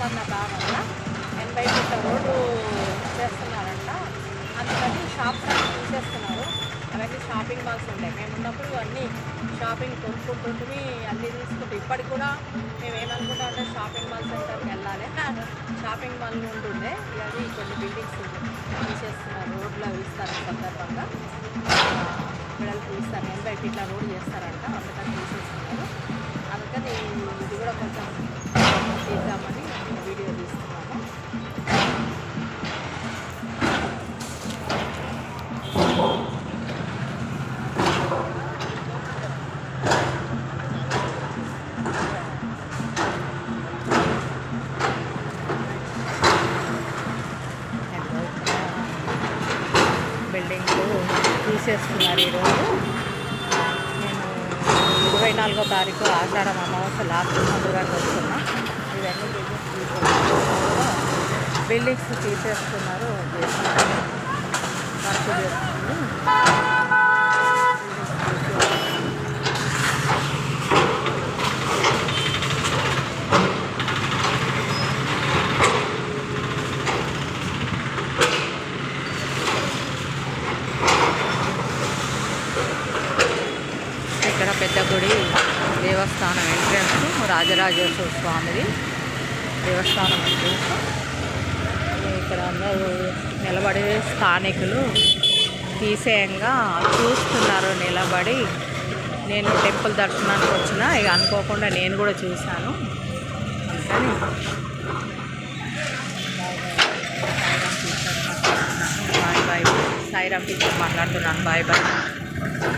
మల్లన్న దావల్ల 80 ఫీట్ల రోడ్డు చేస్తున్నారంట. అందుకని షాప్స్ అన్నీ తీసేస్తున్నారు. అవన్నీ షాపింగ్ మాల్స్ ఉంటాయి. మేము ఉన్నప్పుడు అన్నీ షాపింగ్ కొనుక్కుంటుంటే అన్నీ తీసుకుంటూ ఇప్పటికి కూడా మేము ఏమనుకుంటాం అంటే షాపింగ్ మాల్ సెంటర్కి వెళ్ళాలి, షాపింగ్ మాల్ ఉంటుండే. అది కొన్ని బిల్డింగ్స్ తీసేస్తున్నారు. రోడ్లో ఇస్తారు సందర్భంగా పిల్లలకు ఇస్తారు. 80 ఫీట్ల రోడ్డు చేస్తారంట, అందుకని తీసేస్తున్నారు. అందుకని ఇది కూడా కొంచెం తీద్దామని వీడియో తీస్తున్నాను. బిల్డింగ్స్ తీసేస్తున్నారు ఈరోజు. నేను 24వ తారీఖు ఆషాఢం అమావాస్య లాస్ట్ మధురానికి వస్తున్నా. ఇవన్నీ బిల్డింగ్స్ తీసేస్తున్నారు. వర్క్ చేస్తున్నారు. ఇక్కడ పెద్ద గుడి దేవస్థానం ఎంట్రన్స్, రాజరాజేశ్వర స్వామిది దేవస్థానం ఎంట్రన్స్. ఇక్కడ అందరూ నిలబడి స్థానికులు తీసేయంగా చూస్తున్నారు నిలబడి. నేను టెంపుల్ దర్శనానికి వచ్చిన, ఇక అనుకోకుండా నేను కూడా చూశాను. కానీ బాయ్ బాయ్. సాయిరామ్ టీచర్ మాట్లాడుతున్నాను. Bye bye.